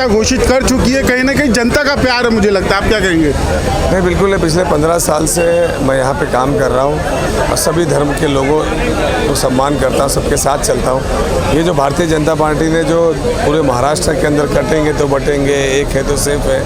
नेता घोषित कर चुकी है, कहीं ना कहीं जनता का प्यार है, मुझे लगता है। आप क्या कहेंगे? नहीं, बिल्कुल है। पिछले 15 साल से मैं यहाँ पे काम कर रहा हूँ और सभी धर्म के लोगों को सम्मान करता हूँ, सबके साथ चलता हूँ। ये जो भारतीय जनता पार्टी ने जो पूरे महाराष्ट्र के अंदर कटेंगे तो बटेंगे, एक है तो सेफ है,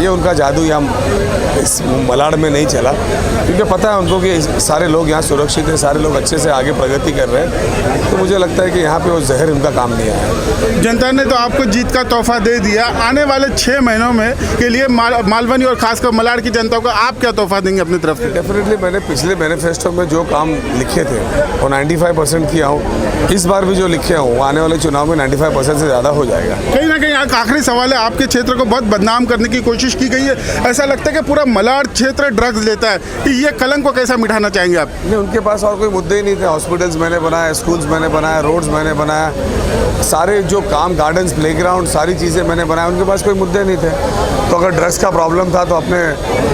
ये उनका जादू यहाँ इस मलाड में नहीं चला, क्योंकि पता है उनको कि सारे लोग यहाँ सुरक्षित हैं, सारे लोग अच्छे से आगे प्रगति कर रहे हैं। तो मुझे लगता है कि यहाँ पे वो जहर उनका काम नहीं आया। जनता ने तो आपको जीत का तोहफा दे दिया। आने वाले 6 महीनों में के लिए मालवनी और खासकर मलाड की जनता को आप क्या तोहफा देंगे अपनी तरफ से? डेफिनेटली मैंने पिछले मैनिफेस्टो में जो काम लिखे थे वो 95% किया हूँ। इस बार भी जो लिखे हूँ वो आने वाले चुनाव में 95% से ज़्यादा हो जाएगा। कहीं ना कहीं आखिरी सवाल है, आपके क्षेत्र को बहुत बदनाम करने की कोशिश की गई है। ऐसा लगता है कि पूरा मलाड क्षेत्र ड्रग्स लेता है, कि ये कलंक को कैसा मिटाना चाहेंगे आप? नहीं, उनके पास और कोई मुद्दे ही नहीं थे। हॉस्पिटल्स मैंने बनाया, स्कूल्स मैंने बनाया, रोड्स मैंने बनाया, सारे जो काम, गार्डन्स, प्लेग्राउंड, सारी चीज़ें मैंने बनाया। उनके पास कोई मुद्दे नहीं थे। तो अगर ड्रग्स का प्रॉब्लम था तो अपने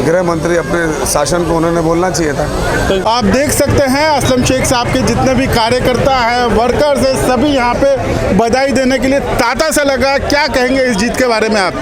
गृह मंत्री, अपने शासन को उन्होंने बोलना चाहिए था। तो आप देख सकते हैं असलम शेख साहब के जितने भी कार्यकर्ता हैं, वर्कर्स हैं, सभी यहाँ पे बधाई देने के लिए तांता से लगा। क्या कहेंगे इस जीत के बारे में आप?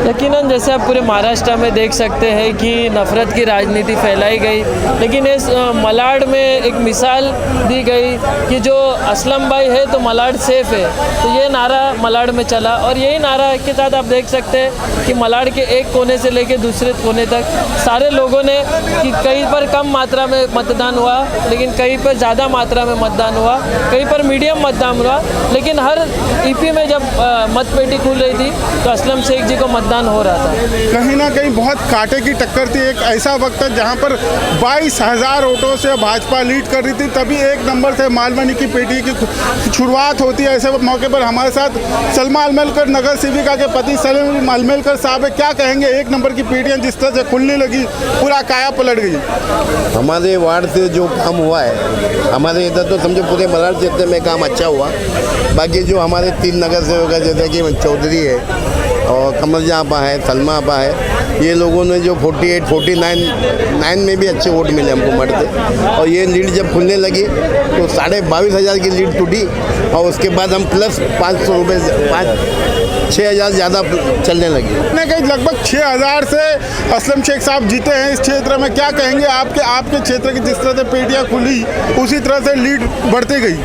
यकीनन जैसे आप पूरे महाराष्ट्र में देख सकते हैं कि नफ़रत की राजनीति फैलाई गई, लेकिन इस मलाड में एक मिसाल दी गई कि जो असलम भाई है तो मलाड सेफ है। तो ये नारा मलाड में चला और यही नारा के साथ आप देख सकते हैं कि मलाड के एक कोने से लेकर दूसरे कोने तक सारे लोगों ने, कि कहीं पर कम मात्रा में मतदान हुआ, लेकिन कहीं पर ज़्यादा मात्रा में मतदान हुआ, कहीं पर मीडियम मतदान हुआ, लेकिन हर ईपी में जब मतपेटी खुल रही थी तो असलम शेख जी को मतदान हो रहा था। कहीं ना कहीं बहुत कांटे की टक्कर थी। एक ऐसा वक्त है जहां पर 22,000 वोटों से भाजपा लीड कर रही थी, तभी 1 नंबर से मालवनी की पेटी की शुरुआत होती है। ऐसे मौके पर हमारे साथ सलमा अलमेलकर, नगर सेविका के पति सलीम अलमेलकर साहब है। क्या कहेंगे? 1 नंबर की पेटियाँ जिस तरह से खुलने लगी, पूरा काया पलट गई। हमारे वार्ड से जो काम हुआ है, हमारे इधर तो समझो पूरे मलाड क्षेत्र में काम अच्छा हुआ। बाकी जो हमारे 3 नगर सेवक है, जैसे कि चौधरी है और कमरजा आपा है, सलमा आपा है, ये लोगों ने जो 48, 49 में भी अच्छे वोट मिले हमको मर्द से। और ये लीड जब खुलने लगी तो 22,500 की लीड टूटी और उसके बाद हम प्लस 500 रुपये 6,000 ज़्यादा चलने लगी। कहीं लगभग 6,000 से असलम शेख साहब जीते हैं इस क्षेत्र में। क्या कहेंगे? आपके क्षेत्र की जिस तरह से पेटियाँ खुली उसी तरह से लीड बढ़ती गई।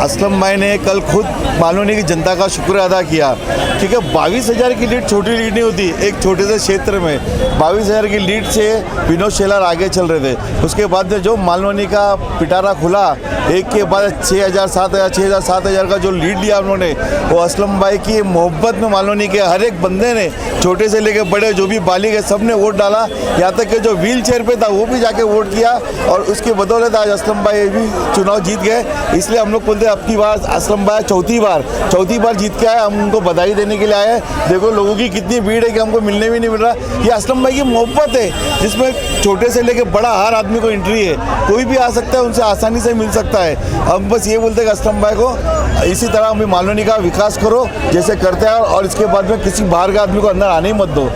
असलम भाई ने कल खुद मालवनी की जनता का शुक्र अदा किया, क्योंकि 22,000 की लीड छोटी लीड नहीं होती। एक छोटे से क्षेत्र में 22,000 की लीड से विनोद शेलार आगे चल रहे थे। उसके बाद जो मालवनी का पिटारा खुला, एक के बाद 6,000, 7,000 का जो लीड लिया उन्होंने, वो असलम भाई की मोहब्बत में मालवनी के हर एक बंदे ने, छोटे से लेकर बड़े जो भी बालिग है, सब ने वोट डाला। यहाँ तक कि जो व्हील चेयर पे था वो भी जाके वोट किया और उसकी बदौलत आज असलम भाई भी चुनाव जीत गए। इसलिए हम लोग बोलते हैं अब की बार असलम भाई चौथी बार जीत के आए। हम उनको बधाई देने के लिए आए हैं। देखो लोगों की कितनी भीड़ है कि हमको मिलने भी नहीं मिल रहा। ये असलम भाई की मोहब्बत है, जिसमें छोटे से लेकर बड़ा हर आदमी को एंट्री है, कोई भी आ सकता है, उनसे आसानी से मिल सकता है। हम बस ये बोलते हैं कि असलम भाई को इसी तरह हम मालवनी का विकास करो जैसे करते हैं, और इसके बाद में किसी बाहर के आदमी को अंदर आने ही मत दो।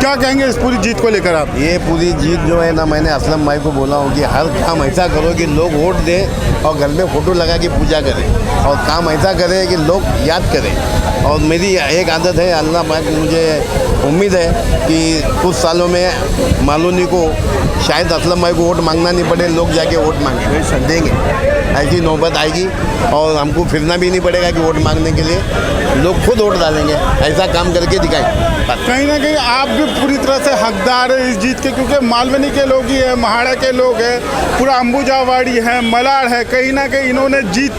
क्या कहेंगे इस पूरी जीत को लेकर आप? ये पूरी जीत जो है ना, मैंने असलम भाई को बोला हूँ कि हर काम ऐसा करो कि लोग वोट दें और घर में फ़ोटो लगा के पूजा करें, और काम ऐसा करें कि लोग याद करें। और मेरी एक आदत है, अल्लाह पाक, मुझे उम्मीद है कि कुछ सालों में मालवनी को शायद असलम भाई को वोट मांगना नहीं पड़े, लोग जाके वोट मांगे देंगे। ऐसी नौबत आएगी और हमको फिरना भी नहीं पड़ेगा कि वोट मांगने के लिए, लोग खुद वोट डालेंगे। ऐसा काम करके दिखाएं। कहीं ना कहीं आप भी पूरी तरह से हकदार है इस जीत के, क्योंकि मालवनी के लोग ही है, महाड़ा के लोग हैं, पूरा अंबुजावाड़ी है, मलाड है। कहीं ना कहीं इन्होंने जीत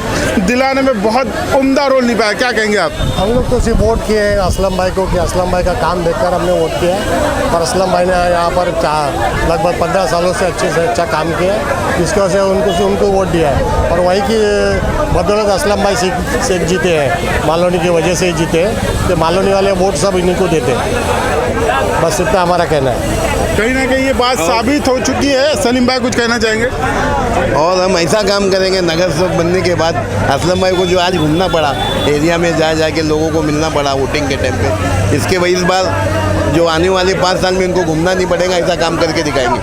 दिलाने में बहुत उम्दा रोल निभाया। क्या कहेंगे आप? हम लोग तो सिर्फ वोट किए हैं असलम भाई को, कि असलम भाई का काम देखकर हमने वोट किया है। पर असलम भाई ने यहाँ पर लगभग 15 सालों से अच्छे से अच्छा काम किया है, जिसकी वजह से उनको वोट दिया है। और वही की बदौलत असलम भाई शेख जीते हैं, मालवनी की वजह से ही जीते हैं, कि मालवनी वाले वोट सब इन्हीं को देते हैं। बस इतना हमारा कहना है। कहीं ना कहीं ये बात साबित हो चुकी है। सलीम भाई कुछ कहना चाहेंगे? और हम ऐसा काम करेंगे नगर सेवक बनने के बाद, असलम भाई को जो आज घूमना पड़ा एरिया में, जाके लोगों को मिलना पड़ा वोटिंग के टाइम पे, इसके वजह इस बार जो आने वाले 5 साल में इनको घूमना नहीं पड़ेगा, ऐसा काम करके दिखाएंगे।